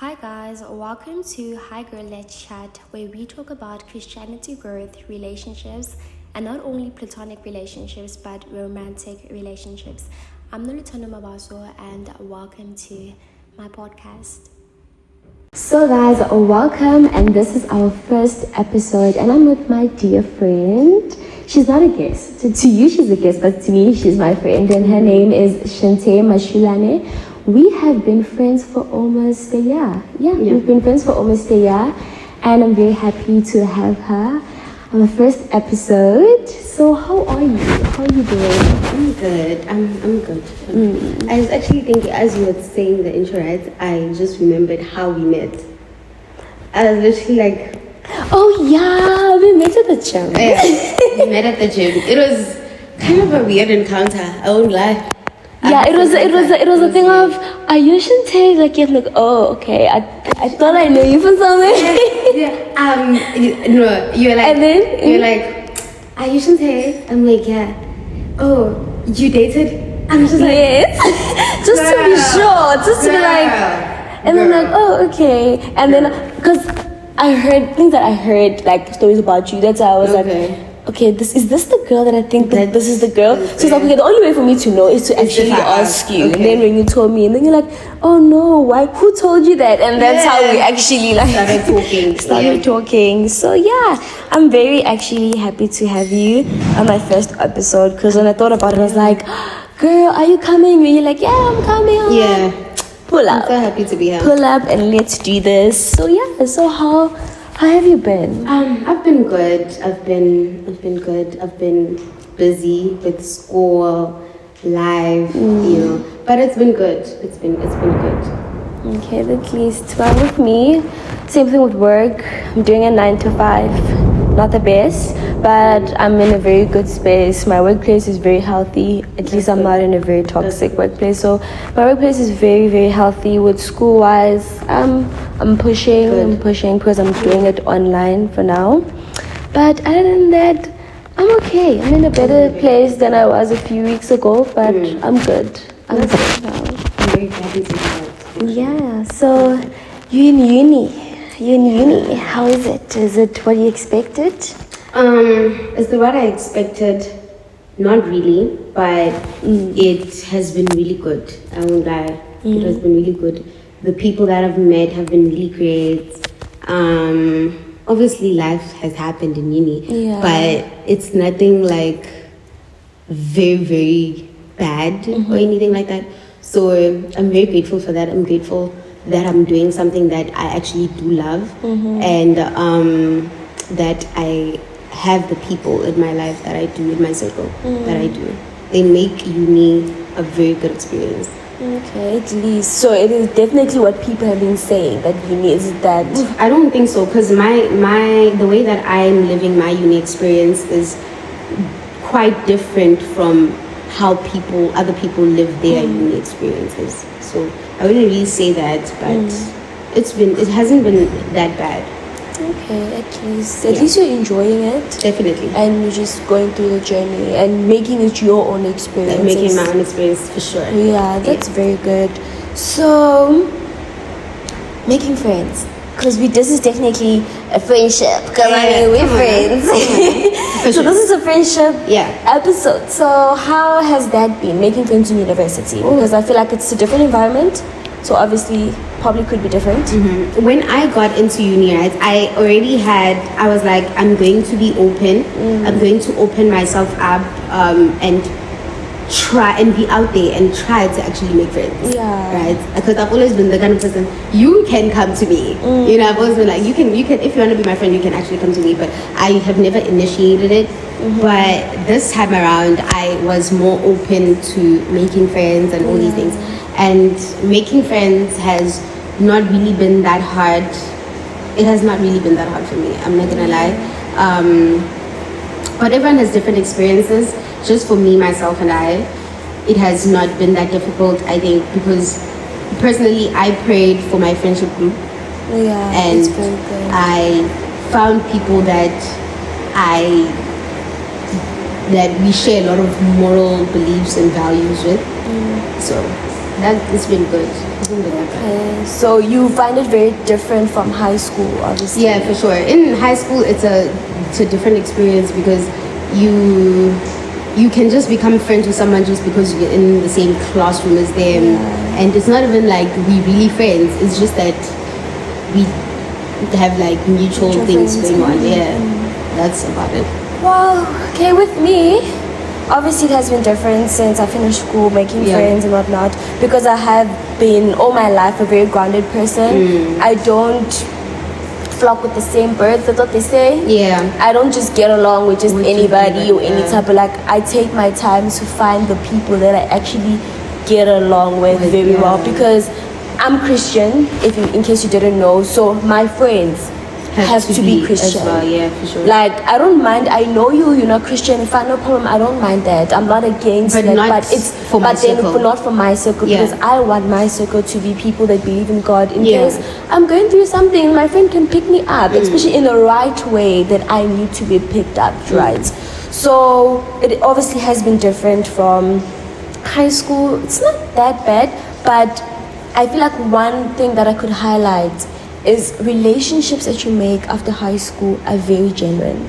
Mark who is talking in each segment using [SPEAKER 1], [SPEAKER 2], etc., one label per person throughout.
[SPEAKER 1] Hi guys, welcome to Hi Girl Let's Chat, where we talk about Christianity growth, relationships, and not only platonic relationships but romantic relationships. I'm Noluthando Mabaso and welcome to my podcast. So guys, welcome, and this is our first episode and I'm with my dear friend. She's not a guest. To you she's a guest, but to me she's my friend, and her name is Chante M. We have been friends for almost a year. Yeah, we've been friends for almost a year, and I'm very happy to have her on the first episode. So how are you? How are you doing?
[SPEAKER 2] I'm good. I'm good. I was actually thinking, as you were saying the intro, right, I just remembered how we met. I was literally like,
[SPEAKER 1] oh yeah, we met at the gym.
[SPEAKER 2] Yeah, we met at the gym. It was kind of a weird encounter. I won't lie.
[SPEAKER 1] Yeah, it was a thing of, are you Chante? Like, you're like, oh, okay. I thought I knew you from somewhere.
[SPEAKER 2] No, you're like,
[SPEAKER 1] and then
[SPEAKER 2] you're like, are you Chante? I'm like, yeah. Oh, you dated? I'm just like,
[SPEAKER 1] yes. Just to be sure, just to be like, and then like, oh, okay. And then, because I heard things that I heard, like stories about you. That's why I was like, okay, is this the girl that I think that this is the girl? So it's like, okay, the only way for me to know is to actually ask you. Okay. And then when you told me, and then you're like, oh no, why? Who told you that? And that's how we actually like started talking. So yeah, I'm very actually happy to have you on my first episode, because when I thought about it, I was like, girl, are you coming? And you're like, yeah, I'm coming.
[SPEAKER 2] Yeah.
[SPEAKER 1] Pull up.
[SPEAKER 2] I'm so happy to be here.
[SPEAKER 1] Pull up and let's do this. So yeah, so how have you been?
[SPEAKER 2] I've been good. I've been good. I've been busy with school, life, but it's been good. It's been good.
[SPEAKER 1] Okay, at least. Well, with me, same thing with work. I'm doing a 9 to 5. Not the best, but I'm in a very good space. My workplace is very healthy. At least I'm not in a very toxic workplace. So my workplace is very, very healthy. With school-wise, I'm pushing because I'm doing it online for now. But other than that, I'm okay. I'm in a better place than I was a few weeks ago, but I'm good. I'm good now.
[SPEAKER 2] I'm very happy to be here.
[SPEAKER 1] Yeah, so you in uni, how is it? Is it what you expected?
[SPEAKER 2] Is what I expected? Not really, but it has been really good. I won't lie. It has been really good. The people that I've met have been really great. Obviously life has happened in uni, but it's nothing like very, very bad or anything like that. So I'm very grateful for that. I'm grateful that I'm doing something that I actually do love, and that I have the people in my life that I do, in my circle that I do. They make uni a very good experience.
[SPEAKER 1] Okay, at least. So it is definitely what people have been saying, that uni is that.
[SPEAKER 2] I don't think so, because the way that I'm living my uni experience is quite different from how other people live their uni experiences. So I wouldn't really say that, but it hasn't been that bad.
[SPEAKER 1] Okay, at least you're enjoying it.
[SPEAKER 2] Definitely.
[SPEAKER 1] And you're just going through the journey and making it your own experience.
[SPEAKER 2] Making my own experience, for sure.
[SPEAKER 1] Yeah, that's very good. So, making friends. Because this is technically a friendship. Because we're friends. So this is a friendship episode. So how has that been, making friends in university? Because I feel like it's a different environment. So obviously, probably could be different.
[SPEAKER 2] When I got into uni, right, I was like, I'm going to be open. I'm going to open myself up and try and be out there and try to actually make friends. Right? Because I've always been the kind of person, you can come to me. I've always been like, you can, if you want to be my friend, you can actually come to me. But I have never initiated it. But this time around, I was more open to making friends and all these things. And making friends has not really been that hard. It has not really been that hard for me. I'm not gonna lie. But everyone has different experiences. Just for me, myself, and I, it has not been that difficult, I think, because personally, I prayed for my friendship group. And
[SPEAKER 1] it's very good.
[SPEAKER 2] I found people that we share a lot of moral beliefs and values with. So it's been good. It's been good.
[SPEAKER 3] Okay, so you find it very different from high school, obviously.
[SPEAKER 2] Yeah, for sure. In high school, it's a different experience because you can just become friends with someone just because you're in the same classroom as them, and it's not even like we really friends. It's just that we have like mutual things going on. Yeah, that's about it.
[SPEAKER 3] Well, okay, with me, obviously it has been different since I finished school, making friends and whatnot, because I have been all my life a very grounded person. I don't flock with the same birds, that's what they say.
[SPEAKER 2] Yeah.
[SPEAKER 3] I don't just get along with just anybody or any type of, like, I take my time to find the people that I actually get along with very well, because I'm Christian, in case you didn't know, so my friends have to be Christian.
[SPEAKER 2] As well, yeah, for sure.
[SPEAKER 3] Like, I don't mind. I know you're not Christian. Fine, no problem. I don't mind that. I'm not against
[SPEAKER 2] but
[SPEAKER 3] that.
[SPEAKER 2] Not
[SPEAKER 3] but it's
[SPEAKER 2] for my circle.
[SPEAKER 3] Not for my circle, because I want my circle to be people that believe in God. In
[SPEAKER 2] Yeah.
[SPEAKER 3] case I'm going through something, my friend can pick me up, especially in the right way that I need to be picked up, right? So it obviously has been different from high school. It's not that bad, but I feel like one thing that I could highlight is relationships that you make after high school are very genuine.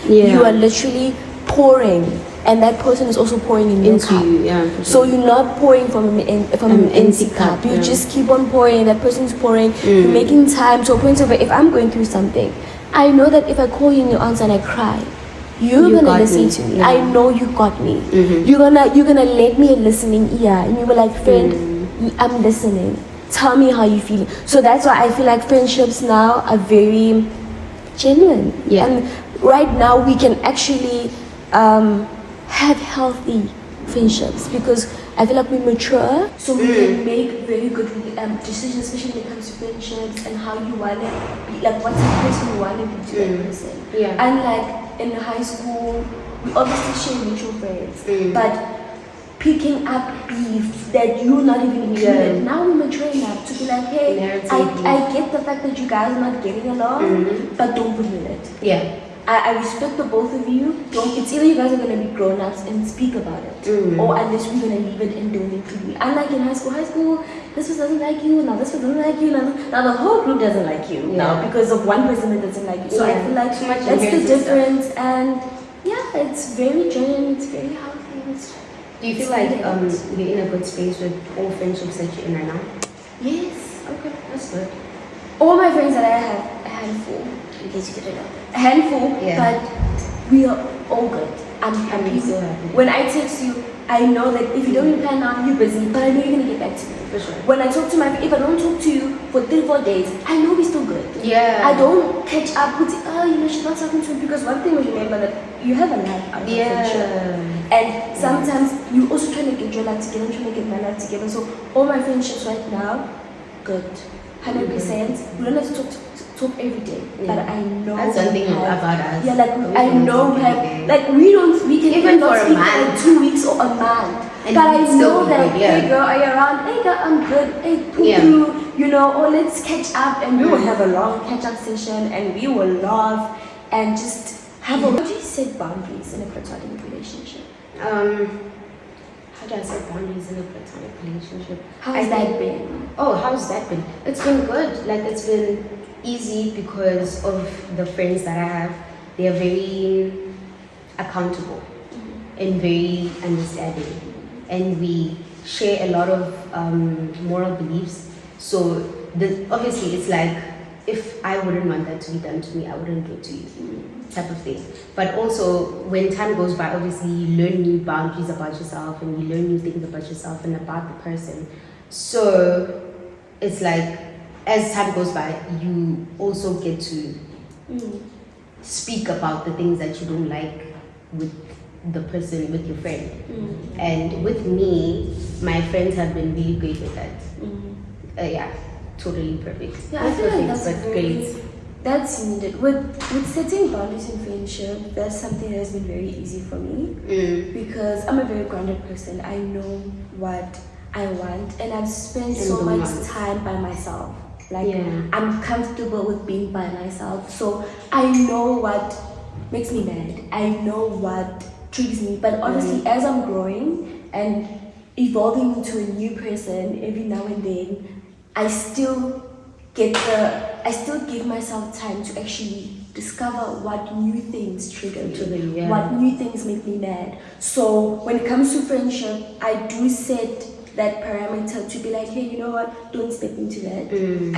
[SPEAKER 3] You are literally pouring, and that person is also pouring in your cup.
[SPEAKER 2] Sure.
[SPEAKER 3] So you're not pouring from an empty cup. You just keep on pouring. That person's pouring. You're making time to a point of, if I'm going through something, I know that if I call you in your arms and I cry, you're gonna listen to me. I know you got me. You're gonna let me a listening ear, and you were like, friend, I'm listening. Tell me how you feel. So that's why I feel like friendships now are very genuine. And right now we can actually have healthy friendships, because I feel like we mature, so we can make very good decisions, especially when it comes to friendships and how you want to be, like what type of person you want to be to that person. Unlike in high school, we obviously share mutual friends, but picking up beef that you're not even included. Now we're mature enough to be like, hey, I get the fact that you guys are not getting along, but don't put me in it. I respect the both of you. It's either you guys are going to be grown-ups and speak about it, or unless we're going to leave it and don't include me. Unlike in high school, this person doesn't like you, now this person doesn't like you, now the whole group doesn't like you now because of one person that doesn't like you. So I feel like that's the difference, and it's very genuine, it's very healthy.
[SPEAKER 2] Do you feel like you're in a good space with all friendships that you're in right now?
[SPEAKER 3] Yes.
[SPEAKER 2] Okay, that's good.
[SPEAKER 3] All my friends that I have, a handful, in case you didn't know. A handful, but we are all good. I'm so happy. When I text you, I know that if you don't reply now, you're busy, but I know you're going to get back to me.
[SPEAKER 2] For sure.
[SPEAKER 3] When I talk to if I don't talk to you for 3-4 days, I know we're still good.
[SPEAKER 2] Yeah.
[SPEAKER 3] I don't catch up with, she's not talking to me, because one thing we remember that you have a life out of friendship. And sometimes you also trying to get your life together, I'm trying to get my life together. So all my friendships right now, good. 100%. We don't have to talk every day, but I know
[SPEAKER 2] that's one thing about us.
[SPEAKER 3] Yeah, like I know we can
[SPEAKER 2] even for
[SPEAKER 3] speak
[SPEAKER 2] a month,
[SPEAKER 3] like 2 weeks or a month.
[SPEAKER 2] And
[SPEAKER 3] but I know that,
[SPEAKER 2] good,
[SPEAKER 3] hey girl, are you around? Hey girl, I'm good. Hey, or let's catch up, and we will have a long catch-up session, and we will laugh and just have a. How do you set boundaries in a platonic relationship?
[SPEAKER 2] How do I set boundaries in a platonic relationship?
[SPEAKER 3] How's that been?
[SPEAKER 2] How's that been? It's been good. Like, it's been easy because of the friends that I have. They are very accountable and very understanding, and we share a lot of moral beliefs. So obviously it's like, if I wouldn't want that to be done to me, I wouldn't do it to you, type of thing. But also, when time goes by, obviously you learn new boundaries about yourself, and you learn new things about yourself and about the person. So it's like, as time goes by, you also get to speak about the things that you don't like with the person, with your friend. And with me, my friends have been really great with that. Totally perfect.
[SPEAKER 3] I feel like that's
[SPEAKER 2] great.
[SPEAKER 3] That's needed. With setting boundaries in friendship, that's something that has been very easy for me, because I'm a very grounded person. I know what I want, and I've spent so much time by myself. Like, I'm comfortable with being by myself, so I know what makes me mad. I know what triggers me. But honestly, as I'm growing and evolving into a new person every now and then, I still give myself time to actually discover what new things trigger me, what new things make me mad. So when it comes to friendship, I do set that parameter to be like, hey, you know what, don't step into that.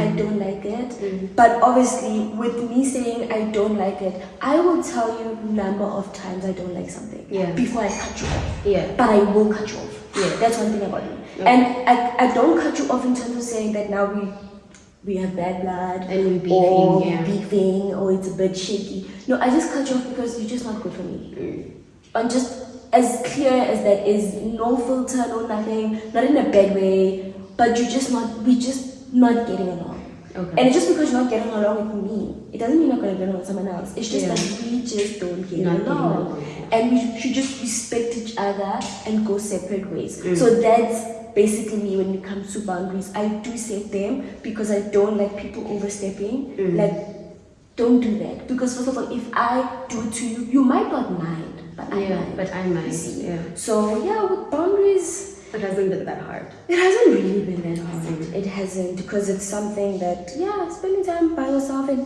[SPEAKER 3] I don't like it. But obviously, with me saying I don't like it, I will tell you number of times I don't like something before I cut you off. But I will cut you off. That's one thing about me. And I don't cut you off in terms of saying that now we have bad blood
[SPEAKER 2] and
[SPEAKER 3] we're beefing or it's a bit shaky. No, I just cut you off because you're just not good for me. I'm just as clear as that is, no filter, no nothing, not in a bad way, but we're just not getting along. Okay. And just because you're not getting along with me, it doesn't mean you're not going to get along with someone else. It's just that we just don't get along. And we should just respect each other and go separate ways. So that's basically me when it comes to boundaries. I do set them because I don't like people overstepping. Like, don't do that. Because first of all, if I do it to you, you might not mind. But I might. So with boundaries,
[SPEAKER 2] it hasn't been that hard.
[SPEAKER 3] It hasn't really been that hard. It hasn't, because it's something that spending time by yourself and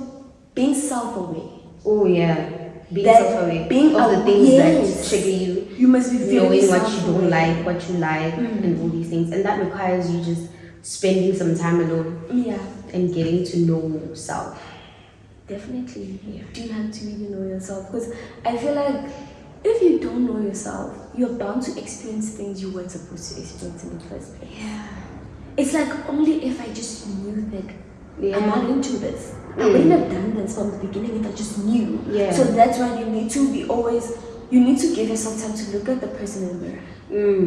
[SPEAKER 3] being self-aware.
[SPEAKER 2] Oh yeah, being self-aware. Being of the things that trigger you.
[SPEAKER 3] You must be very
[SPEAKER 2] knowing what you don't like, what you like, and all these things, and that requires you just spending some time alone. And getting to know self.
[SPEAKER 3] Definitely. You do have to really know yourself, because I feel like if you don't know yourself, you're bound to experience things you weren't supposed to experience in the first place. It's like only if I just knew that I'm not into this. I wouldn't have done this from the beginning if I just knew. So that's why you need to give yourself time to look at the person in the mirror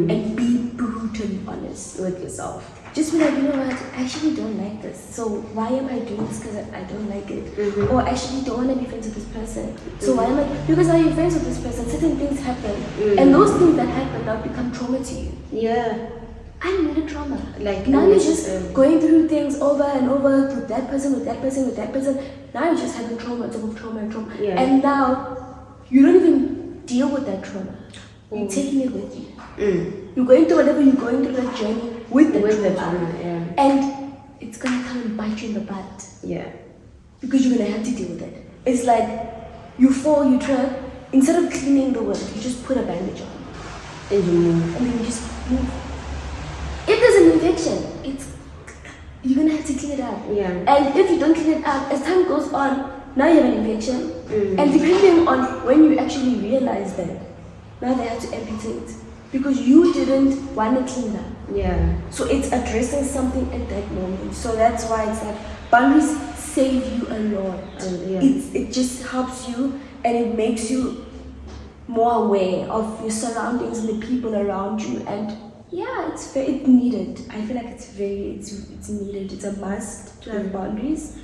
[SPEAKER 3] and be brutally honest with yourself. Just be like, you know what, I actually don't like this. So why am I doing this? Because I don't like it. Or I actually don't want to be friends with this person. So why am I? Because now you're friends with this person, certain things happen. And those things that happen now become trauma to you. I need a trauma. Like now you're just going through things over and over with that person, with that person, with that person. Now you're just having trauma on top of trauma and trauma. And now you don't even deal with that trauma. You're taking it with you. You're going through whatever you're going through that journey with the trauma. And it's gonna come and bite you in the butt. Because you're gonna have to deal with it. It's like you fall, you trip. Instead of cleaning the wound, you just put a bandage on.
[SPEAKER 2] And you move.
[SPEAKER 3] And then you just move. If there's an infection, you're gonna have to clean it up. And if you don't clean it up, as time goes on, now you have an infection. And depending on when you actually realize that, now they have to amputate. Because you didn't want to clean up. So it's addressing something at that moment. So that's why it's like boundaries save you a lot. It just helps you and it makes you more aware of your surroundings and the people around you. And it's needed. I feel like it's needed. It's a must to have boundaries.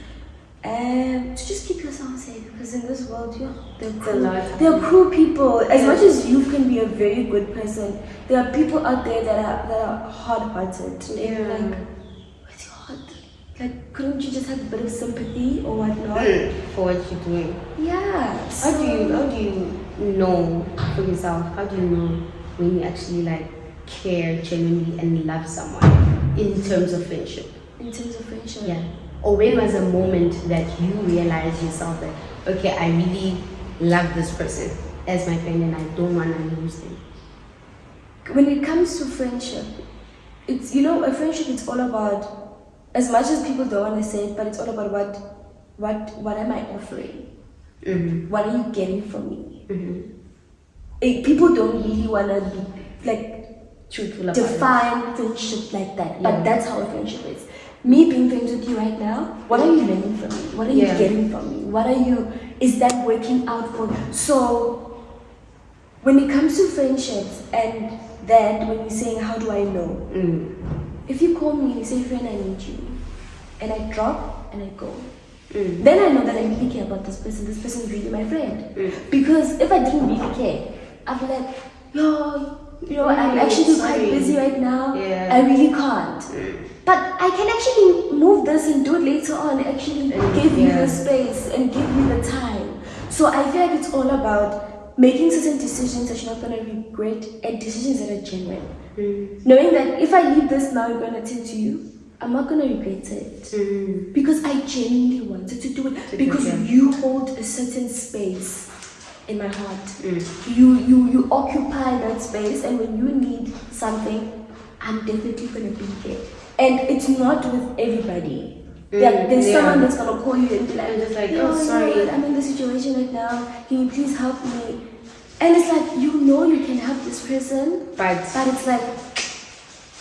[SPEAKER 3] And to just keep yourself safe, because in this world, there are cruel people. As much as you can be a very good person, there are people out there that are hard-hearted. Like, what's your heart? Like, couldn't you just have a bit of sympathy or whatnot
[SPEAKER 2] for what you're doing?
[SPEAKER 3] So
[SPEAKER 2] how do you know for yourself? How do you know when you actually like care genuinely and love someone in terms of friendship?
[SPEAKER 3] In terms of friendship,
[SPEAKER 2] Or when was a moment that you realized yourself that, okay, I really love this person as my friend and I don't want to lose them?
[SPEAKER 3] When it comes to friendship, it's, a friendship, it's all about, as much as people don't want to say it, but it's all about what am I offering? What are you getting from me? People don't really want to be, like,
[SPEAKER 2] truthful about
[SPEAKER 3] define friendship like that, but that's how a friendship is. Me being friends with you right now, what are you learning from me? What are you getting from me? Is that working out for you? So, when it comes to friendships and that, when you're saying, how do I know? If you call me and you say, friend, I need you, and I drop and I go, then I know that I really care about this person is really my friend. Because if I didn't really care, I'd be like, I'm actually quite busy right now, I really can't. But I can actually move this and do it later on, actually give you the space and give you the time. So I feel like it's all about making certain decisions that you're not going to regret and decisions that are genuine. Knowing that if I leave this now, I'm going to tend to you, I'm not going to regret it. Because I genuinely wanted to do it. Because you hold a certain space in my heart. You occupy that space, and when you need something, I'm definitely going to be there. And it's not with everybody. There's someone that's gonna call you and be like, just like, oh sorry, I'm in this situation right now. Can you please help me? And it's like, you can help this person, but it's like,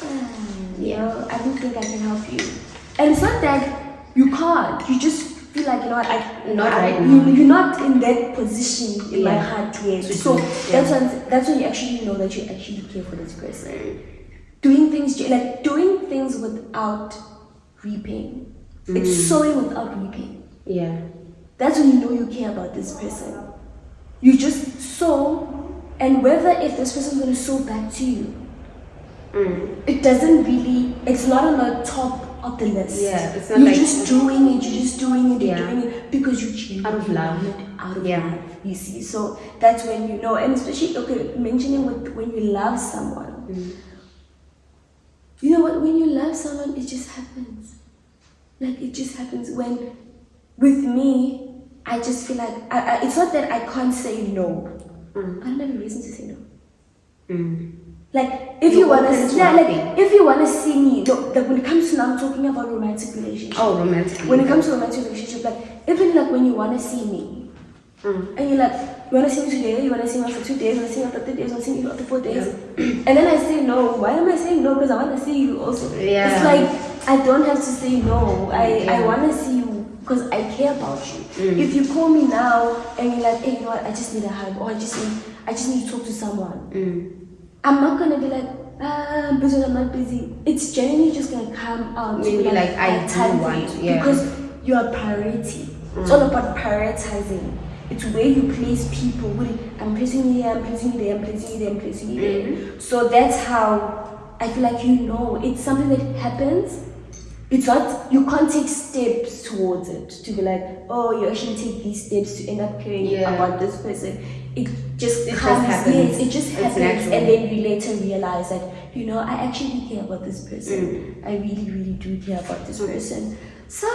[SPEAKER 3] I don't think I can help you. And it's not that you can't. You just feel like, you're not in that position in my heart yet. So that's when you actually know that you actually care for this person. Doing things without reaping. It's sowing without reaping. Yeah. That's when you know you care about this person. You just sow, and if this person's going to sow back to you, it doesn't really, it's not on the top of the list. Yeah, it's not you're just doing it because you choose out of love. You see, so that's when you know, and especially, mentioning when you love someone. You know what, when you love someone, it just happens. It just happens. When, with me, I just feel like, it's not that I can't say no. I don't have a reason to say no. If you want to see me, when it comes to now, I'm talking about romantic relationship. Oh, romantic. When it comes to romantic relationship, even when you want to see me, and you're like, you want to see me today, you want to see me after 2 days, you want to see me after 3 days, you want to see me after 4 days, and then I say no. Why am I saying no? Because I want to see you also. Yeah. It's like, I don't have to say no. I want to see you because I care about you. If you call me now and you're like, hey, you know what, I just need a hug, or I just need to talk to someone, I'm not gonna be like, I'm busy, I'm not busy. It's generally just gonna come out. Maybe I do want, because you're a priority. It's all about prioritizing. It's where you place people. I'm placing you here, I'm placing you there, I'm placing you there, I'm placing you there. So that's how I feel like it's something that happens. It's not, you can't take steps towards it to be like, oh, you actually take these steps to end up caring about this person. It just happens. Yes, it just happens, and then you later realize that, I actually care about this person. I really, really do care about this person. So,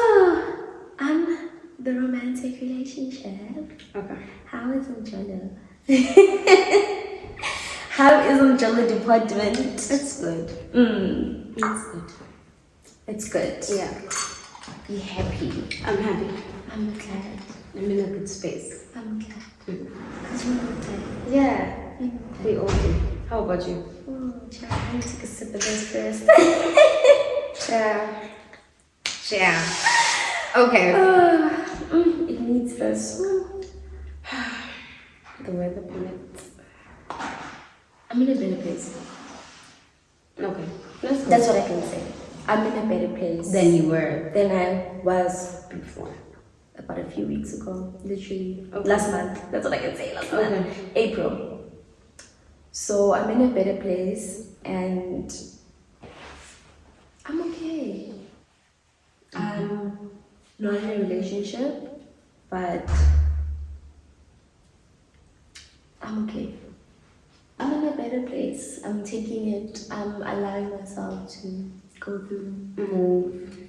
[SPEAKER 3] I'm the romantic relationship. Okay. How is Umjolo? How is Umjolo department? It's good. It's good. It's good. Yeah. Be happy. I'm happy. I'm glad. I'm in a good space. I'm glad. Because you're not tired. Yeah. We all do. How about you? Child, I need to take a sip of this first. Yeah. Okay. It needs this. The weather permits. I'm in a better place. Okay. That's what I can say. I'm in a better place than I was before. About a few weeks ago, literally last month. That's what I can say. Last month, April. So I'm in a better place, and I'm okay. I'm not in a relationship, but I'm okay. I'm in a better place. I'm taking it. I'm allowing myself to go through,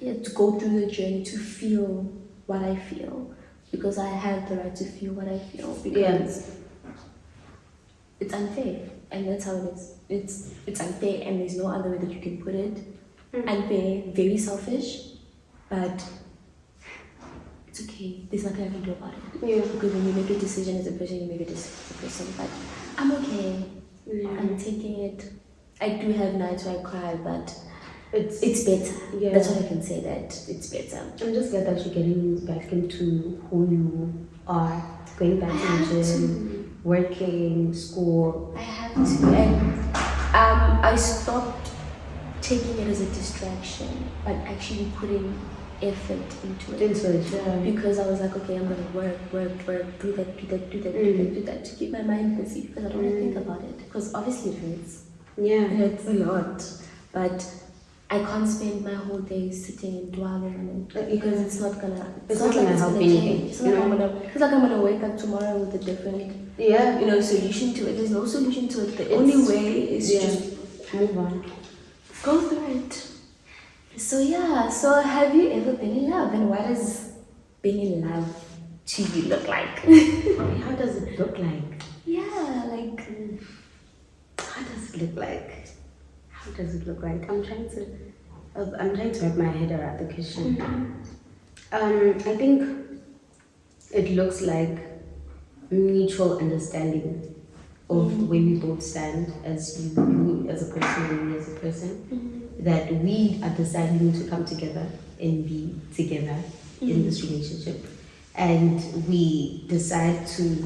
[SPEAKER 3] to go through the journey, to feel what I feel, because I have the right to feel what I feel, because it's unfair, and that's how it is. It's unfair, and there's no other way that you can put it. Unfair, very selfish, but it's okay. There's nothing I can do about it. Yeah. Because when you make a decision as a person, you make a decision as a person. But I'm okay. I'm taking it. I do have nights where I cry, but it's better. Yeah. That's what I can say, that it's better. I'm just glad that you're getting back into who you are, going back to the gym, working, school. I have to. And I stopped taking it as a distraction, but actually putting effort into it. Because I was like, okay, I'm gonna work, do that to keep my mind busy, because I don't want to think about it. Because obviously it hurts. Yeah. It hurts a lot. But I can't spend my whole day sitting and dwelling on it because it's not gonna
[SPEAKER 2] help anything.
[SPEAKER 3] It's like I'm gonna wake up tomorrow with a different solution to it. There's no solution to it. The only way is just
[SPEAKER 2] move on.
[SPEAKER 3] Go through it. So so have you ever been in love, and what does being in love to you look like?
[SPEAKER 2] How does it look like?
[SPEAKER 3] How
[SPEAKER 2] does it look like? How does it look like? I'm trying to wrap my head around the question. I think it looks like mutual understanding of where we both stand, as you as a person and me as a person, that we are deciding to come together and be together in this relationship, and we decide to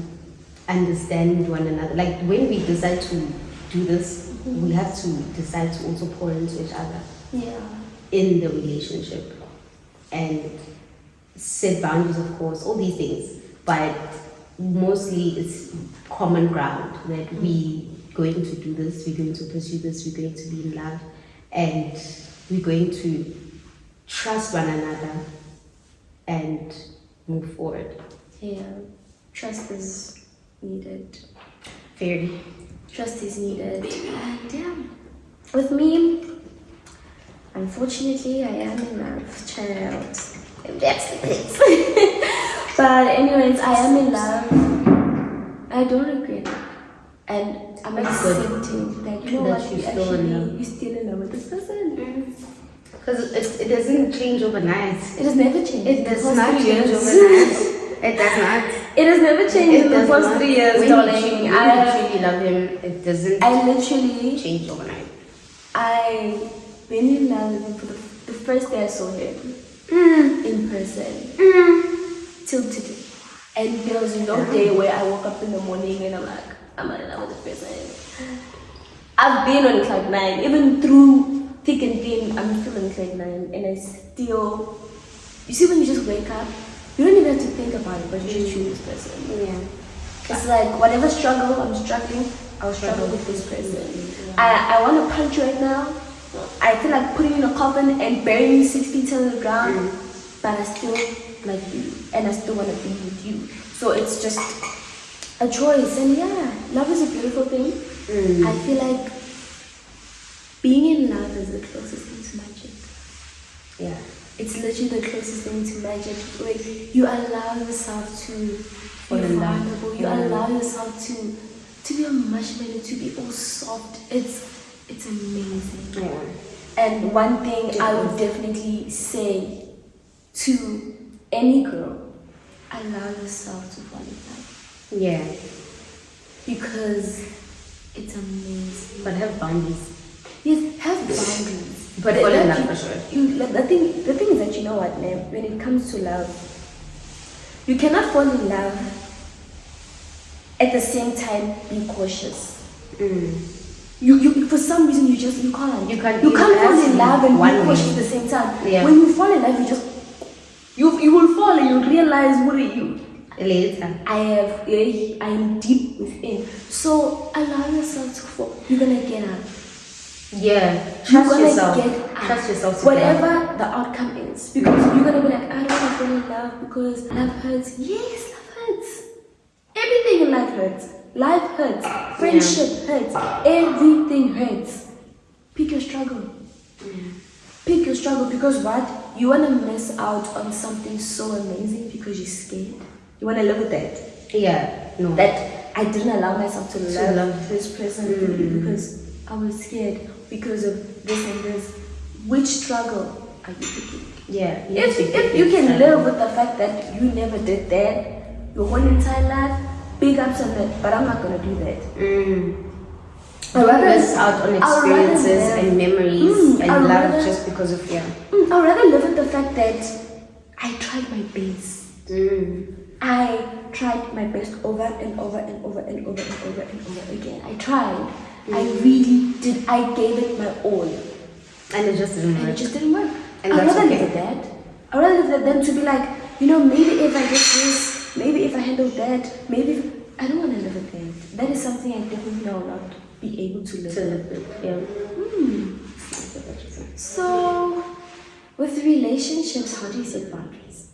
[SPEAKER 2] understand one another. Like when we decide to do this, we have to decide to also pour into each other in the relationship and set boundaries, of course, all these things, but mostly it's common ground that we going to do this, we're going to pursue this, we're going to be in love, and we're going to trust one another and move forward.
[SPEAKER 3] Trust is needed.
[SPEAKER 2] Very.
[SPEAKER 3] Trust is needed. And with me, unfortunately, I am in love, child. And that's the thing. But anyways, I am in love. I don't regret it. And I'm accepting that, you know what, you're still in love with this person.
[SPEAKER 2] Because it doesn't change overnight.
[SPEAKER 3] It has never changed.
[SPEAKER 2] It does not change overnight. It does not.
[SPEAKER 3] It has never changed in the past 3 years, darling.
[SPEAKER 2] When you truly love him, it doesn't change overnight.
[SPEAKER 3] I've been in love with him for the first day I saw him in person till today. And there was no day where I woke up in the morning and I'm like, I'm not in love with this person. I've been on cloud 9, even through thick and thin, I'm still on cloud 9, and I still, you see when you just wake up, you don't even have to think about it, but you just choose this person. It's like whatever struggle I'm struggling, I'll struggle with this person. I want to punch you right now. I feel like putting you in a coffin and burying you 6 feet on the ground, but I still like you, and I still want to be with you. So it's just a choice, and love is a beautiful thing. I feel like being in love is the closest thing to magic. It's literally the closest thing to magic, where you allow yourself to be vulnerable. You allow yourself to be a marshmallow, to be all soft. It's amazing. And one thing I would definitely say to any girl, allow yourself to fall in love. Because it's amazing.
[SPEAKER 2] But have boundaries.
[SPEAKER 3] Yes, have boundaries.
[SPEAKER 2] But fall in love for sure.
[SPEAKER 3] The thing is that, you know what, man, when it comes to love, you cannot fall in love at the same time be cautious. You for some reason you can't. You can't fall in love and be cautious at the same time. When you fall in love, you will fall and you'll realize what are you.
[SPEAKER 2] Later.
[SPEAKER 3] I am deep within. So allow yourself to fall. You're gonna get up.
[SPEAKER 2] Trust yourself. Trust yourself.
[SPEAKER 3] Whatever the outcome is, because you're gonna be like, I don't want to fall in love because love hurts. Yes, love hurts. Everything in life hurts. Life hurts. Friendship hurts. Everything hurts. Pick your struggle. Pick your struggle, because what? You wanna miss out on something so amazing because you're scared. You wanna live with that.
[SPEAKER 2] No.
[SPEAKER 3] That I didn't allow myself to love this person because I was scared because of this and this. Which struggle are you picking? If you can live with the fact that you never did that your whole entire life, big ups on that. But I'm not gonna do that.
[SPEAKER 2] I'd rather miss out on experiences and memories and love just because of fear.
[SPEAKER 3] I'd rather live with the fact that I tried my best. I tried my best over and over and over and over and over and over again. I tried. I really did. I gave it my all.
[SPEAKER 2] And it just didn't work.
[SPEAKER 3] And I'd rather live with that. I'd rather live with them to be like, maybe if I did this, maybe if I handled that, maybe I don't want to live with that. That is something I definitely will not be able to live with. So, with relationships, how do you set boundaries?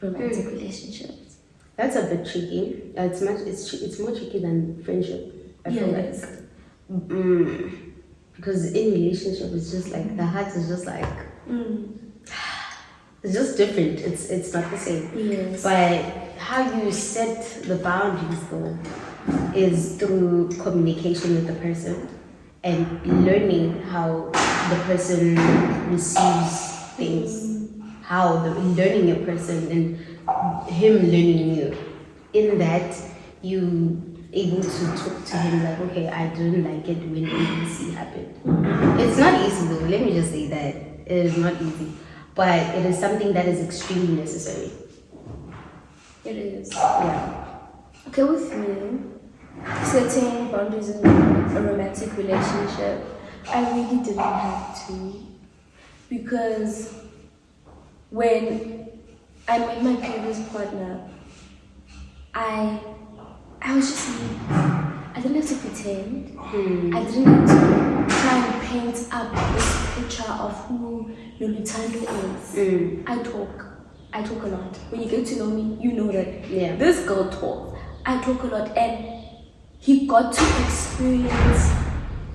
[SPEAKER 3] Romantic relationships.
[SPEAKER 2] That's a bit tricky. It's more tricky than friendship. I feel like. Because in relationship, it's just like the heart is just like it's just different. It's not the same.
[SPEAKER 3] Yes.
[SPEAKER 2] But how you set the boundaries though is through communication with the person and learning how the person receives things, learning a person and him learning you. In that, you able to talk to him like, okay, I didn't like it when ABC happened. It's not easy though. Let me just say that it is not easy, but it is something that is extremely necessary.
[SPEAKER 3] It is.
[SPEAKER 2] Yeah.
[SPEAKER 3] Okay, with me, setting boundaries in a romantic relationship, I really didn't have to, because when I met my previous partner, I was just me. I didn't have to pretend. I didn't have to try and paint up this picture of who Noluthando is. I talk a lot. When you get to know me, you know that this girl talks. I talk a lot, and he got to experience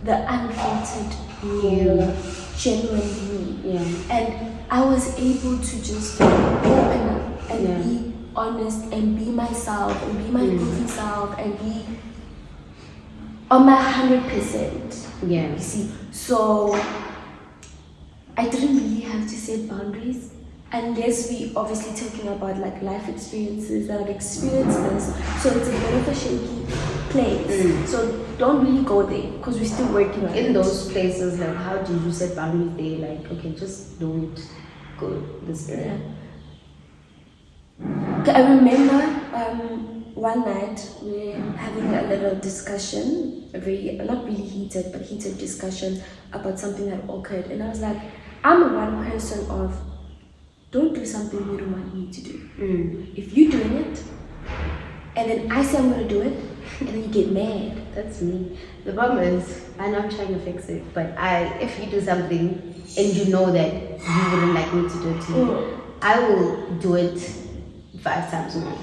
[SPEAKER 3] the unfiltered, real, genuine me. Yeah. And I was able to just open up and be honest and be myself and be my goofy self and be on my 100%.
[SPEAKER 2] Yeah.
[SPEAKER 3] You see, so I didn't really have to set boundaries unless we obviously talking about like life experiences that I've experienced this. So it's a bit of a shaky place. So don't really go there because we're still working on it.
[SPEAKER 2] In those places, like how do you set boundaries there? Like, okay, just don't go this area.
[SPEAKER 3] Okay, I remember one night we were having a little discussion, a very, not really heated, but heated discussion about something that occurred. And I was like, I'm one person of, don't do something you don't want me to do. If you're doing it, and then I say I'm going to do it, and then you get mad.
[SPEAKER 2] That's me. The problem is, I'm not trying to fix it, but if you do something and you know that you wouldn't like me to do it to you, I will do it 5 times more.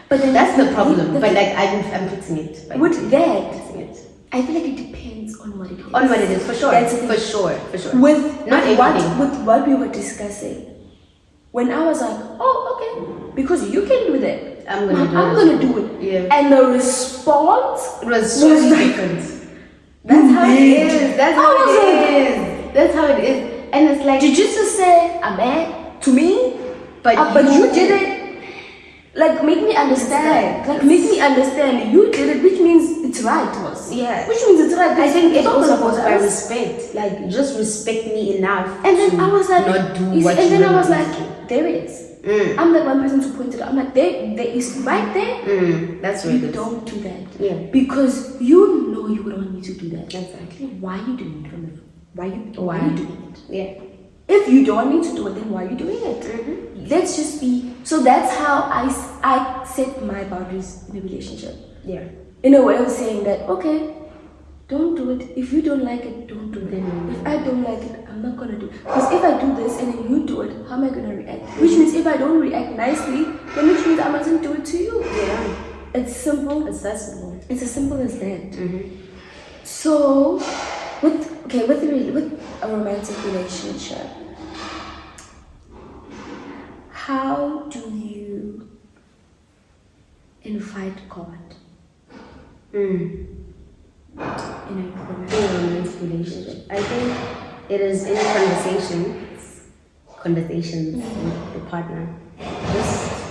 [SPEAKER 2] But then that's the problem. But like I'm fixing it.
[SPEAKER 3] With that, I feel like it depends on what it is.
[SPEAKER 2] On what it is, for sure. For sure.
[SPEAKER 3] With
[SPEAKER 2] not everything.
[SPEAKER 3] With what we were discussing, when I was like, oh, okay, because you can do that, I'm gonna do it. Yeah. And the response
[SPEAKER 2] was so different. That's how it is. That's how it is. And it's like,
[SPEAKER 3] did you just say I'm mad to me? But you did it. Like, make me understand. You did it, which means it's right to us.
[SPEAKER 2] Yeah.
[SPEAKER 3] Which means it's right.
[SPEAKER 2] I think it also goes by respect. Like, just respect me enough.
[SPEAKER 3] And then I was like,
[SPEAKER 2] not do what
[SPEAKER 3] and
[SPEAKER 2] you
[SPEAKER 3] then I was
[SPEAKER 2] like,
[SPEAKER 3] like, there it is. I'm like one person to point it out. I'm like, there is right there.
[SPEAKER 2] That's right.
[SPEAKER 3] You don't do that.
[SPEAKER 2] Yeah.
[SPEAKER 3] Because you know you would want me to do that.
[SPEAKER 2] Exactly.
[SPEAKER 3] Why are you doing it? Why are you doing it?
[SPEAKER 2] Yeah.
[SPEAKER 3] If you don't want me to do it, then why are you doing it? Let's just be. So that's how I set my boundaries in a relationship.
[SPEAKER 2] Yeah.
[SPEAKER 3] In a way of saying that, okay, don't do it. If you don't like it, don't do it. If I don't like it, I'm not gonna do it. Because if I do this and then you do it, how am I gonna react? Which means if I don't react nicely, then which means I mustn't do it to you.
[SPEAKER 2] Yeah.
[SPEAKER 3] It's simple.
[SPEAKER 2] It's that simple.
[SPEAKER 3] It's as simple as that. So, with a romantic relationship, how do you invite God in a
[SPEAKER 2] romantic relationship? I think it is in conversations with the partner. Just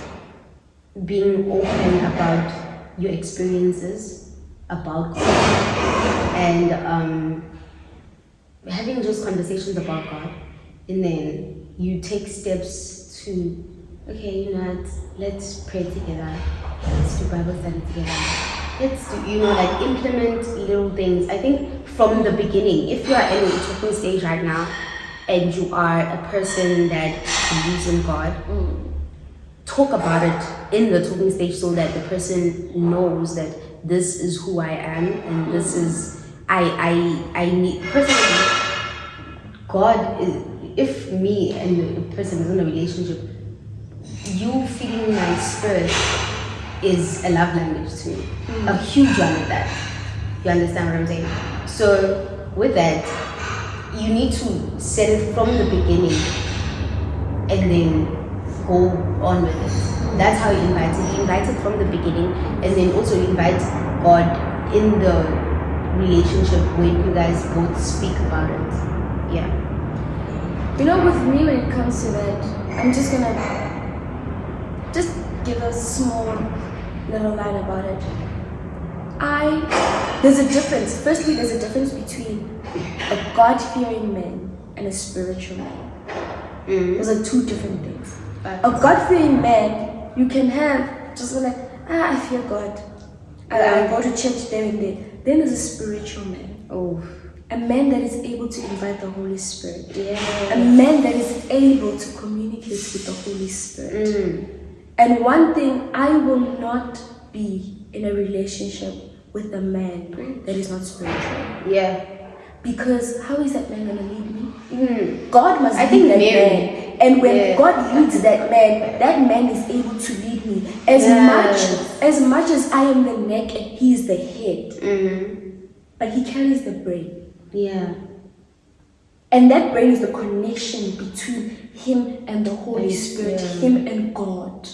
[SPEAKER 2] being open about your experiences about God and having just conversations about God, and then you take steps to, okay, you know what, let's pray together, let's do Bible study together, let's do, like implement little things. I think from the beginning, if you are in a talking stage right now and you are a person that believes in God, talk about it in the talking stage so that the person knows that this is who I am and this is I need personally. God is, if me and the person is in a relationship, you feeding my spirit is a love language to me. A huge one at that. You understand what I'm saying? So with that, you need to set it from the beginning and then go on with it. That's how you invite it. You invite it from the beginning, and then also invite God in the relationship when you guys both speak about it. Yeah.
[SPEAKER 3] You know, with me, when it comes to that, I'm just gonna give a small little line about it. There's a difference. Firstly, there's a difference between a God-fearing man and a spiritual man. Those are two different things. A God-fearing man, you can have just like, I fear God. I go to church there and there. Then there's a spiritual man. A man that is able to invite the Holy Spirit. A man that is able to communicate with the Holy Spirit. And one thing, I will not be in a relationship with a man that is not spiritual. Because how is that man gonna lead me? God must lead that man. And when God leads that man is able to lead me. As much as I am the neck and he is the head. But he carries the brain. And that brain is the connection between him and the Holy Spirit, him and God.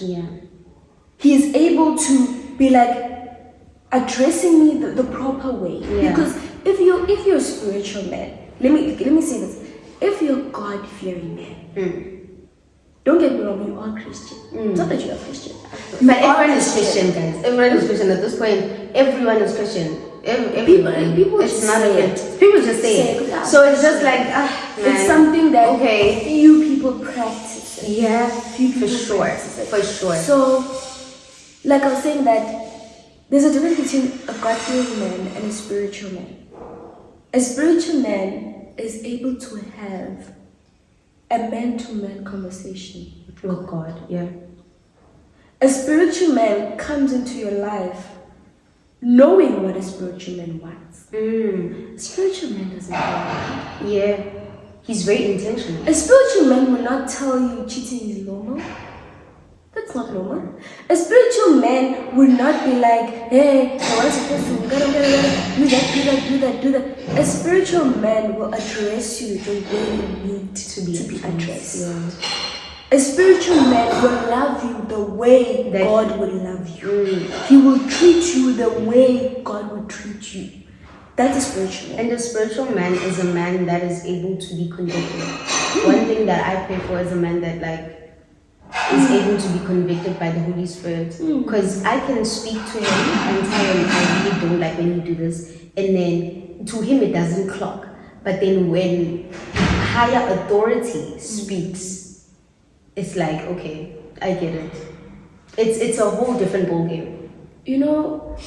[SPEAKER 3] He is able to be like addressing me the proper way. Because if you're a spiritual man, let me say this. If you're a God-fearing man, don't get me wrong, you are Christian. It's not that you are Christian.
[SPEAKER 2] But everyone is Christian, guys. Everyone is Christian at this point. Everyone is Christian. People just say it. People just say it. So it's just like,
[SPEAKER 3] it's something that few people practice. Few people practice it.
[SPEAKER 2] For sure.
[SPEAKER 3] So, like I was saying that there's a difference between a God-fearing man and a spiritual man. A spiritual man is able to have a man-to-man conversation with God. A spiritual man comes into your life knowing what a spiritual man wants. A spiritual man doesn't know.
[SPEAKER 2] He's very intentional.
[SPEAKER 3] A spiritual man will not tell you cheating is normal. That's not normal. A spiritual man will not be like, hey, I want supposed to do that. A spiritual man will address you the way you need to be addressed. A spiritual man will love you the way God will love you. He will treat you the way God will treat you. That's a spiritual man.
[SPEAKER 2] And a spiritual man is a man that is able to be convicted. One thing that I pray for is a man that is able to be convicted by the Holy Spirit. Because I can speak to him and tell him, I really don't like when you do this. And then to him it doesn't clock. But then when higher authority speaks, it's like, okay, I get it. It's a whole different ballgame.
[SPEAKER 3] You know,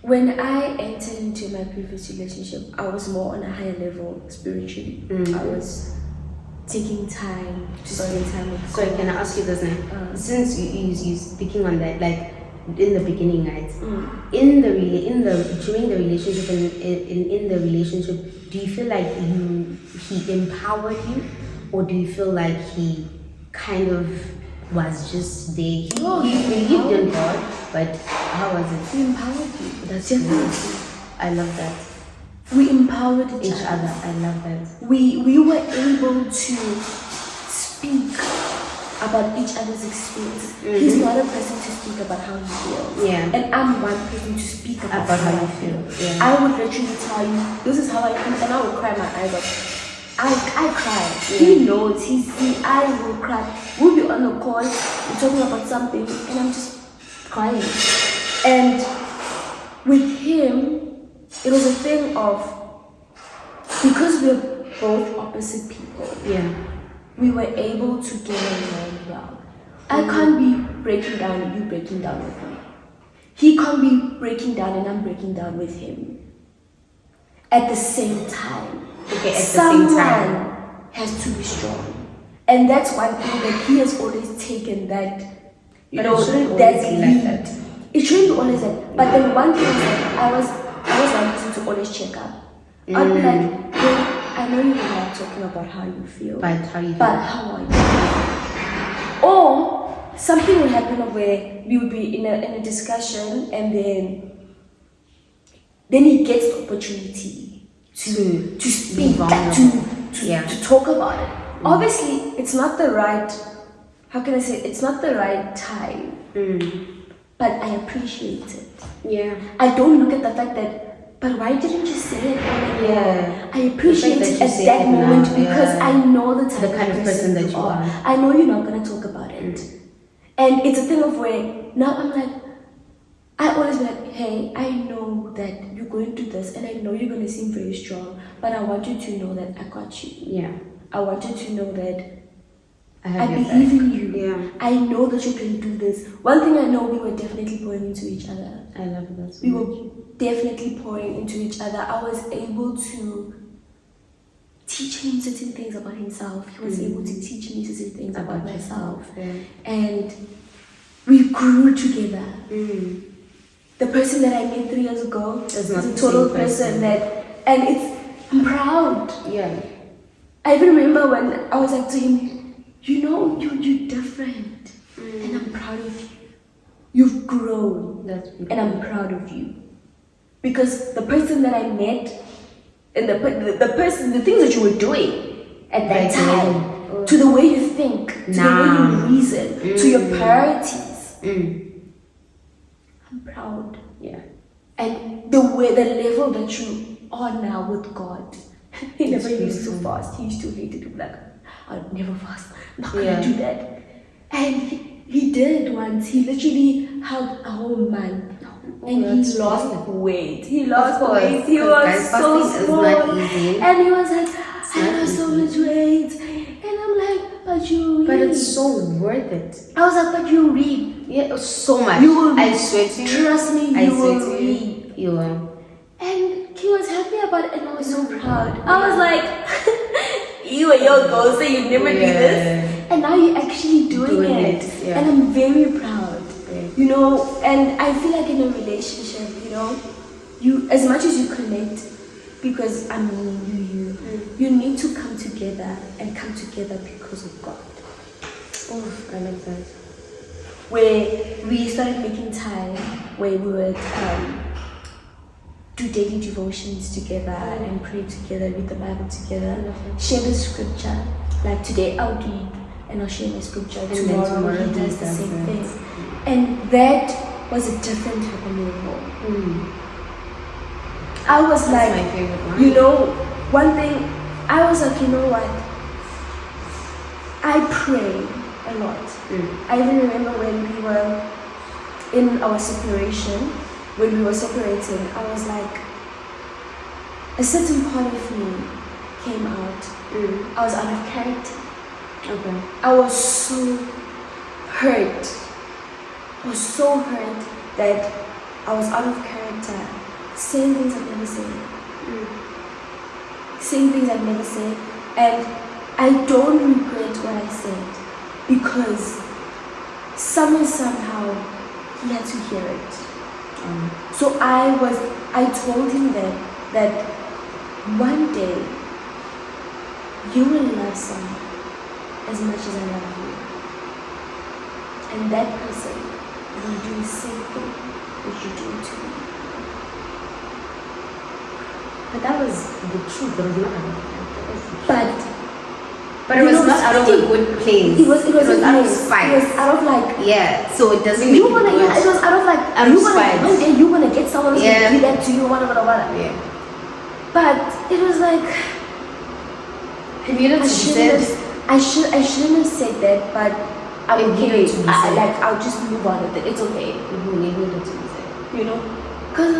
[SPEAKER 3] when I entered into my previous relationship, I was more on a higher level spiritually. I was taking time to spend time with God.
[SPEAKER 2] Sorry, can I ask you this now? Since you speaking on that, like in the beginning, right? During the relationship and in the relationship, do you feel like he empowered you, or do you feel like he kind of was just there? He believed in God, but how was it?
[SPEAKER 3] He empowered you.
[SPEAKER 2] That's definitely. I love that.
[SPEAKER 3] We empowered each other.
[SPEAKER 2] I love that.
[SPEAKER 3] We were able to speak about each other's experience. He's not a person to speak about how he feels. And I'm one person to speak about how I feel. I would literally tell you, this is how I feel, and I would cry my eyes out. I cry. He knows. I will cry. We'll be on a call, we're talking about something, and I'm just crying. And with him, it was a thing of, because we're both opposite people, we were able to get along well. I can't be breaking down and you breaking down with me. He can't be breaking down and I'm breaking down with him. At the same time. Someone has to be strong. And that's one thing that he has always taken, that,
[SPEAKER 2] it shouldn't always be like that.
[SPEAKER 3] It shouldn't be always that. But then one thing is that I was one person to always check up. I'd be like, hey, I know you're not talking about how you feel.
[SPEAKER 2] But how you feel.
[SPEAKER 3] But how are you? Or something would happen where we would be in a discussion, and then he gets the opportunity to speak, to talk about it. Obviously, it's not the right, how can I say, it's not the right time. But I appreciate it.
[SPEAKER 2] Yeah.
[SPEAKER 3] I don't look at the fact that, but why didn't you say it earlier? I appreciate it at that moment because I know the type
[SPEAKER 2] the kind of person that you are.
[SPEAKER 3] I know you're not going to talk about it. And it's a thing of where, now I'm like, I always be like, hey, I know that you're going to do this and I know you're going to seem very strong, but I want you to know that I got you.
[SPEAKER 2] Yeah.
[SPEAKER 3] I want you to know that
[SPEAKER 2] I
[SPEAKER 3] believe in you.
[SPEAKER 2] Yeah.
[SPEAKER 3] I know that you can do this. One thing I know, we were definitely pouring into each other.
[SPEAKER 2] I love that so
[SPEAKER 3] We
[SPEAKER 2] much.
[SPEAKER 3] were definitely pouring into each other. I was able to teach him certain things about himself. He was able to teach me certain things about myself.
[SPEAKER 2] Yeah.
[SPEAKER 3] And we grew together. The person that I met 3 years ago is a total person that, and I'm proud.
[SPEAKER 2] Yeah.
[SPEAKER 3] I even remember when I was like to him, you know, you're different, and I'm proud of you. You've grown,
[SPEAKER 2] That's beautiful.
[SPEAKER 3] and I'm proud of you. Because the person that I met, and the person, the things that you were doing at that time, to the way you think, to the way you reason, to your priorities, I'm proud.
[SPEAKER 2] Yeah.
[SPEAKER 3] And the level that you are now with God. He never used to fast. He used to hate it. He would be like, I'll never fast. I'm not gonna do that. And he did once. He literally hugged a whole month. And he lost weight. He lost weight. He was so small. And he was like, I lost so much weight. And I'm like, but you reap.
[SPEAKER 2] But it's so worth it.
[SPEAKER 3] I was like, but you reap.
[SPEAKER 2] Yeah, so much.
[SPEAKER 3] You will
[SPEAKER 2] I swear to you.
[SPEAKER 3] Trust me, you will reap.
[SPEAKER 2] You will.
[SPEAKER 3] And he was happy about it, and I was so proud. I was like, you and your goal say you never do this, and now you're actually doing it.
[SPEAKER 2] Yeah.
[SPEAKER 3] And I'm very proud. You know, and I feel like in a relationship, you know, you, as much as you connect, because I mean you need to come together and come together because of God.
[SPEAKER 2] Oh, I like that.
[SPEAKER 3] Where we started making time, where we would do daily devotions together and pray together, read the Bible together, share the scripture. Like today I'll read and I'll share my scripture. Tomorrow he does the same thing. And that was a different type of level. I was
[SPEAKER 2] That's
[SPEAKER 3] like,
[SPEAKER 2] my favorite one.
[SPEAKER 3] you know, one thing, I was like, you know what? I pray a lot. I even remember when we were in our separation, when we were separating, I was like, a certain part of me came out. I was out of character.
[SPEAKER 2] Okay.
[SPEAKER 3] I was so hurt. I was so hurt that I was out of character, saying things I'd never said. Saying things I'd never said. And I don't regret what I said because somehow he had to hear it. So I told him that one day you will love someone as much as I love you. And that person will do the same thing that you do to me.
[SPEAKER 2] But that was the truth. That was not out of But it was not out of a good place.
[SPEAKER 3] It was
[SPEAKER 2] out of spite.
[SPEAKER 3] It was out of like,
[SPEAKER 2] yeah. So it doesn't make
[SPEAKER 3] it was out of like,
[SPEAKER 2] spite.
[SPEAKER 3] One day you're gonna get someone who's gonna do that to you, whatever.
[SPEAKER 2] Yeah.
[SPEAKER 3] But it was like, I shouldn't have said that, but I'm okay. I'll just move on with it. It's okay. You know? Because I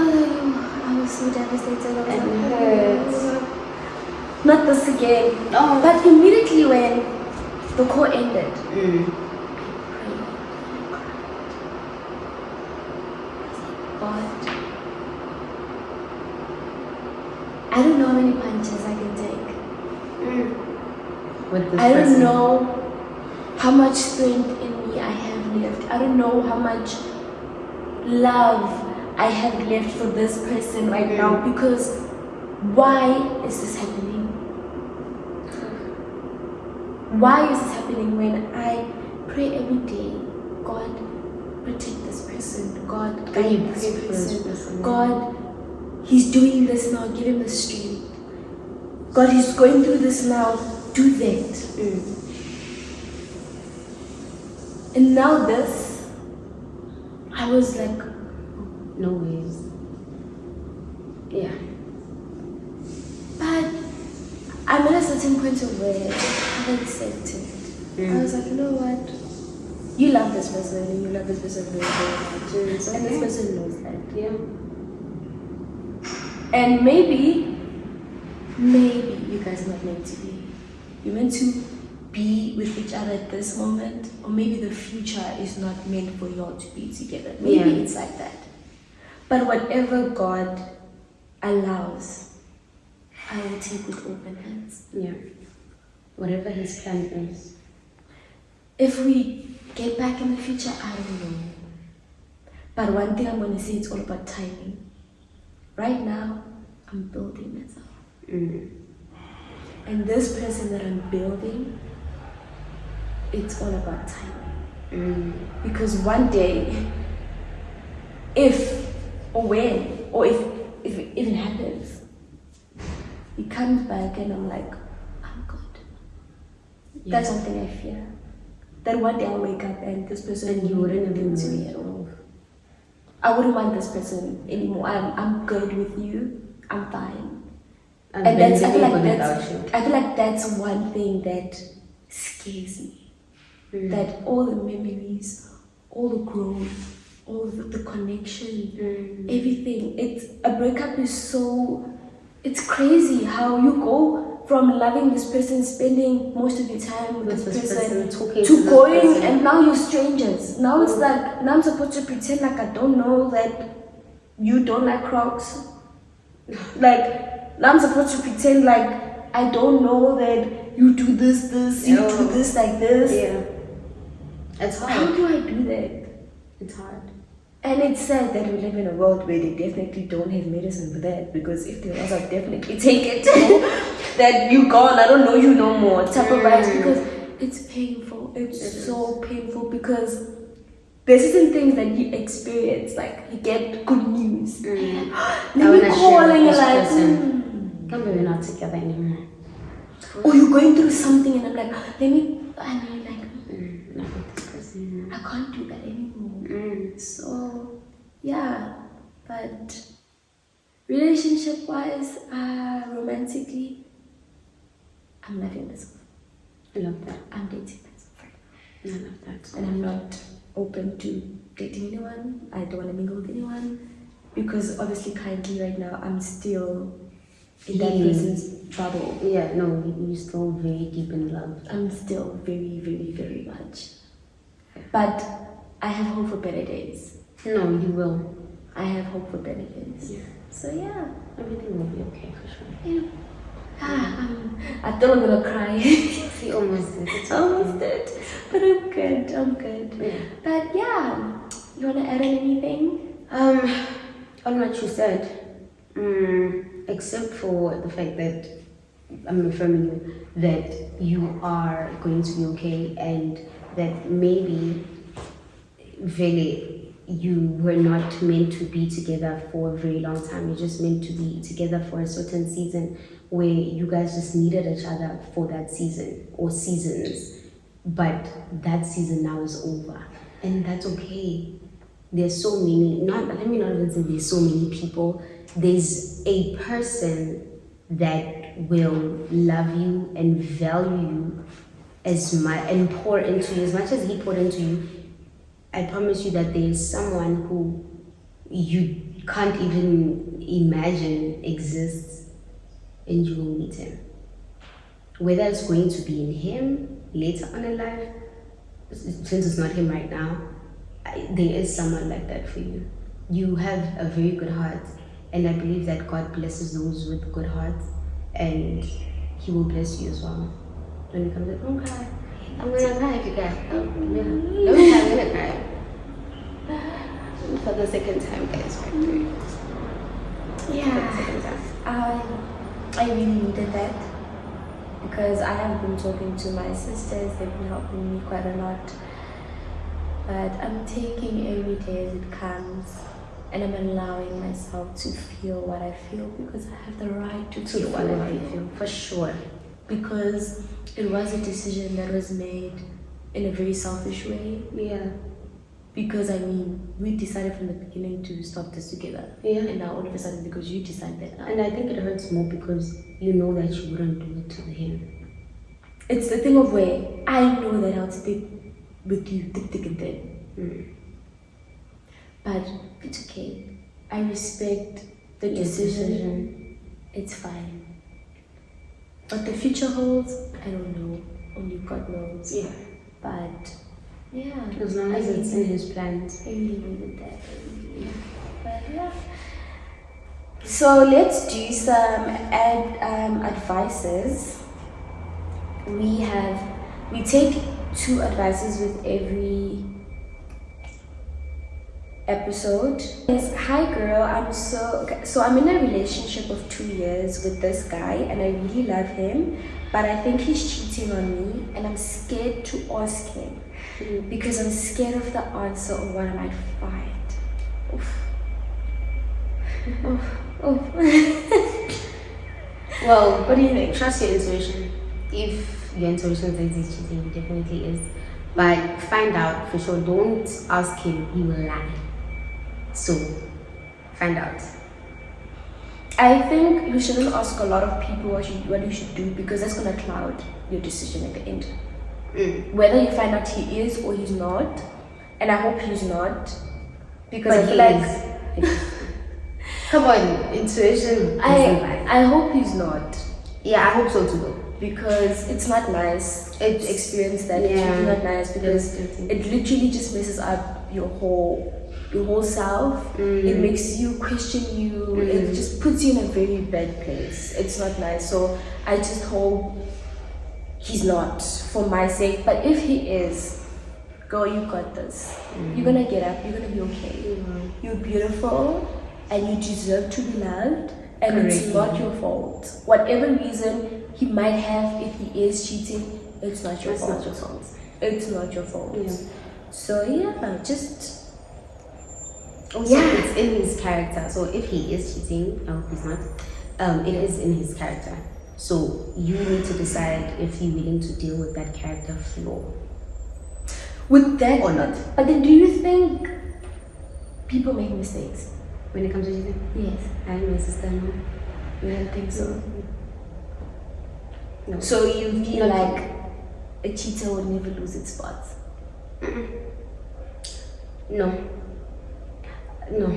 [SPEAKER 3] was so devastated. I was like, not this again.
[SPEAKER 2] Oh.
[SPEAKER 3] But immediately when the call ended, God, I don't know how many punches I can take. I don't know how much strength in me I have left. I don't know how much love I have left for this person right now, because why is this happening? why is this happening when I pray every day, God, protect this person, God, guide this person, God, he's doing this now, give him the strength. God, he's going through this now, do that. And now this, I was like,
[SPEAKER 2] no ways. Yeah.
[SPEAKER 3] but I'm at a certain point of where I accepted. I was like, you know what? You love this person and you love this person very, very much. And this person knows that.
[SPEAKER 2] Yeah.
[SPEAKER 3] And maybe you guys are not meant to be. You're meant to be with each other at this moment, or maybe the future is not meant for y'all to be together. Maybe it's like that. But whatever God allows, I will take with open hands.
[SPEAKER 2] Yeah. Whatever his plan is.
[SPEAKER 3] If we get back in the future, I don't know. But one thing I'm going to say, it's all about timing. Right now, I'm building myself. And this person that I'm building, it's all about timing. Because one day, if or when, or if it even happens, he comes back and I'm like, I'm good. Yeah. That's one thing I fear. That one day I'll wake up and this person
[SPEAKER 2] and you wouldn't have
[SPEAKER 3] to me at all. I wouldn't want this person anymore. I'm good with you. I'm fine. And that's I feel like that's one thing that scares me. That all the memories, all the growth, all the connection, everything. A breakup is so, it's crazy how you go from loving this person, spending most of your time with this person, to going person. And now you're strangers. Now it's like, now I'm supposed to pretend like I don't know that you don't like Crocs. Like, now I'm supposed to pretend like I don't know that you do this, you do this like this.
[SPEAKER 2] Yeah. It's hard.
[SPEAKER 3] How do I do that?
[SPEAKER 2] It's hard.
[SPEAKER 3] And it's sad that we live in a world where they definitely don't have medicine for that, because if there was, I'd definitely take it. That you gone, I don't know you no more type of vibes, because it's painful. It's so painful, because there's certain things that you experience, like you get good news. Let me call and you're like,
[SPEAKER 2] can't believe we're not together anymore.
[SPEAKER 3] Or you're going through something and I'm like, and you're like, I can't do that anymore. So, yeah, but relationship-wise, romantically, I'm loving myself.
[SPEAKER 2] I love that.
[SPEAKER 3] I'm dating myself.
[SPEAKER 2] I love that.
[SPEAKER 3] And I'm not open to dating anyone. I don't want to mingle with anyone, because obviously currently right now I'm still in that person's bubble.
[SPEAKER 2] Yeah, no, you're still very deep in love.
[SPEAKER 3] I'm still very, very, very much. But I have hope for better days.
[SPEAKER 2] No, you will.
[SPEAKER 3] I have hope for better days. Yeah. So yeah,
[SPEAKER 2] everything will be okay for sure.
[SPEAKER 3] Yeah. I thought I'm gonna cry.
[SPEAKER 2] You almost did.
[SPEAKER 3] Almost did. But I'm good. Yeah. But yeah, you wanna add on anything?
[SPEAKER 2] On what you said, except for the fact that I'm affirming you that you are going to be okay, and that maybe really you were not meant to be together for a very long time. You're just meant to be together for a certain season where you guys just needed each other for that season or seasons. But that season now is over, and that's okay. There's so many, let me not even say there's so many people. There's a person that will love you and value you as much and pour into you as much as he poured into you. I promise you that there's someone who you can't even imagine exists, and you will meet him. Whether it's going to be in him later on in life, since it's not him right now, there is someone like that for you. You have a very good heart, and I believe that God blesses those with good hearts, and he will bless you as well. When it comes to, don't cry. I'm gonna cry if you cry. Oh, yeah. Don't cry, I'm gonna cry. For the second time, guys.
[SPEAKER 3] Yeah. I really needed that.
[SPEAKER 1] because I have been talking to my sisters. They've been helping me quite a lot, but I'm taking every day as it comes, and I'm allowing myself to feel what I feel, because I have the right to feel what I feel,
[SPEAKER 2] for sure.
[SPEAKER 1] because it was a decision that was made in a very selfish way.
[SPEAKER 2] Yeah.
[SPEAKER 1] Because I mean, we decided from the beginning to stop this together.
[SPEAKER 2] Yeah.
[SPEAKER 1] And now all of a sudden, because you decided that.
[SPEAKER 2] And I think it hurts more because you know that you wouldn't do it to him.
[SPEAKER 1] It's the thing of where I know that I'll stick with you thick and thin. But it's okay. I respect the decision. It's fine. What the future holds, I don't know. Only God knows.
[SPEAKER 2] Yeah.
[SPEAKER 1] But yeah.
[SPEAKER 2] As long as it's in his plans.
[SPEAKER 1] I really needed that. But yeah. So let's do some advices. We take 2 advices with every episode. Is hi girl, so I'm in a relationship of 2 years with this guy, and I really love him, but I think he's cheating on me, and I'm scared to ask him because I'm scared of the answer or what I might find. Oof. Oof.
[SPEAKER 2] Well,
[SPEAKER 1] What do you think?
[SPEAKER 2] trust your intuition. If your intuition says he's cheating, he definitely is. But find out for sure. Don't ask him, he will lie. So, find out.
[SPEAKER 1] I think you shouldn't ask a lot of people what you should do, because that's gonna cloud your decision at the end. Whether you find out he is or he's not, and I hope he's not, because
[SPEAKER 2] But
[SPEAKER 1] I feel
[SPEAKER 2] he
[SPEAKER 1] like
[SPEAKER 2] is. Come on, intuition doesn't lie.
[SPEAKER 1] I hope he's not,
[SPEAKER 2] Yeah, I hope so too though.
[SPEAKER 1] because it's not nice to experience that. It's
[SPEAKER 2] Yeah.
[SPEAKER 1] really not nice, because
[SPEAKER 2] Devastating.
[SPEAKER 1] it literally just messes up your whole self. It makes you question you. It just puts you in a very bad place. It's not nice. So I just hope he's not, for my sake. But if he is, girl, you got this. You're gonna get up. You're gonna be okay. You're beautiful, and you deserve to be loved. And it's
[SPEAKER 2] Correct.
[SPEAKER 1] not your fault. Whatever reason he might have, if he is cheating, it's not your
[SPEAKER 2] It's
[SPEAKER 1] fault.
[SPEAKER 2] not your fault.
[SPEAKER 1] It's not your fault.
[SPEAKER 2] Yeah.
[SPEAKER 1] So yeah, just
[SPEAKER 2] Also, it's in his character. So if he is cheating, I hope he's not. It is in his character. So you need to decide if you're willing to deal with that character flaw.
[SPEAKER 1] with that
[SPEAKER 2] Or not.
[SPEAKER 1] But then, do you think people make mistakes?
[SPEAKER 2] When it comes to cheating,
[SPEAKER 1] Yes.
[SPEAKER 2] I and my sister know.
[SPEAKER 1] You don't think so?
[SPEAKER 2] No.
[SPEAKER 1] So you feel
[SPEAKER 2] Not
[SPEAKER 1] like a cheater would never lose its spots?
[SPEAKER 2] No. No.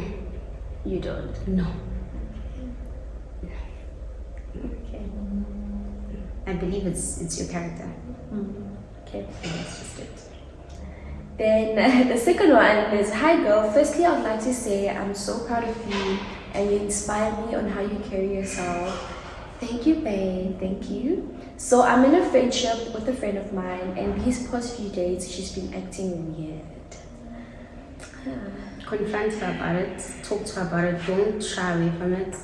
[SPEAKER 1] You don't.
[SPEAKER 2] No.
[SPEAKER 1] Okay.
[SPEAKER 2] I believe it's your character.
[SPEAKER 1] Okay.
[SPEAKER 2] And that's just it.
[SPEAKER 1] Then the second one is, hi girl, firstly I would like to say I'm so proud of you, and you inspire me on how you carry yourself. Thank you, babe. Thank you. So I'm in a friendship with a friend of mine, and these past few days she's been acting weird.
[SPEAKER 2] Confront her about it. Talk to her about it. Don't shy away from it.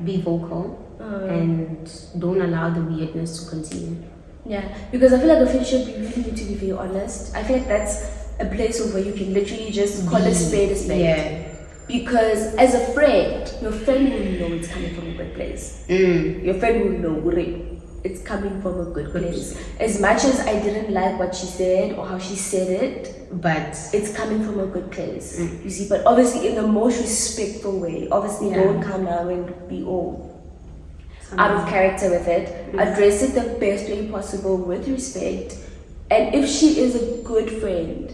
[SPEAKER 2] Be vocal. And don't allow the weirdness to continue.
[SPEAKER 1] Yeah, because I feel like a friendship, you really need to be very honest. I feel like that's a place where you can literally just call a spade a spade.
[SPEAKER 2] Yeah.
[SPEAKER 1] Because as a friend, your friend will know it's coming from a good place. Your friend will know it's coming from a good place. As much as I didn't like what she said or how she said it,
[SPEAKER 2] But
[SPEAKER 1] it's coming from a good place. You see, but obviously in the most respectful way. Obviously,
[SPEAKER 2] Yeah.
[SPEAKER 1] don't come now and be all out of character with it. Address it the best way possible with respect. And if she is a good friend,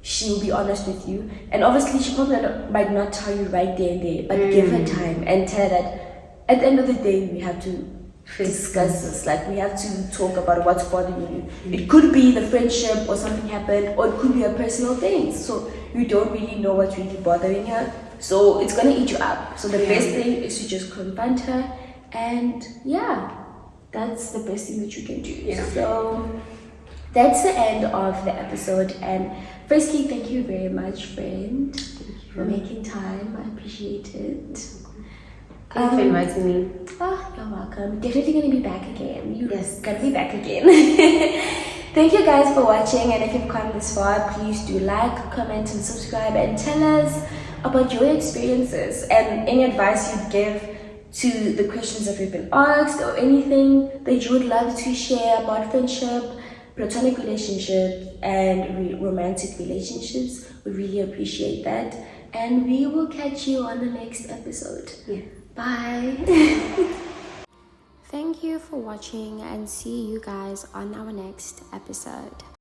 [SPEAKER 1] she will be honest with you. And obviously, she probably might not tell you right there and there, but give her time and tell her that at the end of the day, we have to discuss this. Like, we have to talk about what's bothering you. It could be the friendship or something happened, or it could be a personal thing. So you don't really know what's really bothering her. So it's gonna eat you up. So the best thing is to just confront her, and yeah, that's the best thing that you can do.
[SPEAKER 2] Yeah.
[SPEAKER 1] So that's the end of the episode. And firstly, thank you very much, friend, for making time. I appreciate it.
[SPEAKER 2] Thanks for inviting me.
[SPEAKER 3] Oh, you're welcome. Definitely gonna be back again.
[SPEAKER 2] Yes.
[SPEAKER 3] Gonna be back again. Thank you guys for watching, and if you've come this far, please do like, comment, and subscribe, and tell us about your experiences and any advice you'd give to the questions that we've been asked, or anything that you would love to share about friendship, platonic relationships, and romantic relationships. We really appreciate that, and we will catch you on the next episode.
[SPEAKER 2] Yeah.
[SPEAKER 3] Bye.
[SPEAKER 1] Thank you for watching, and see you guys on our next episode.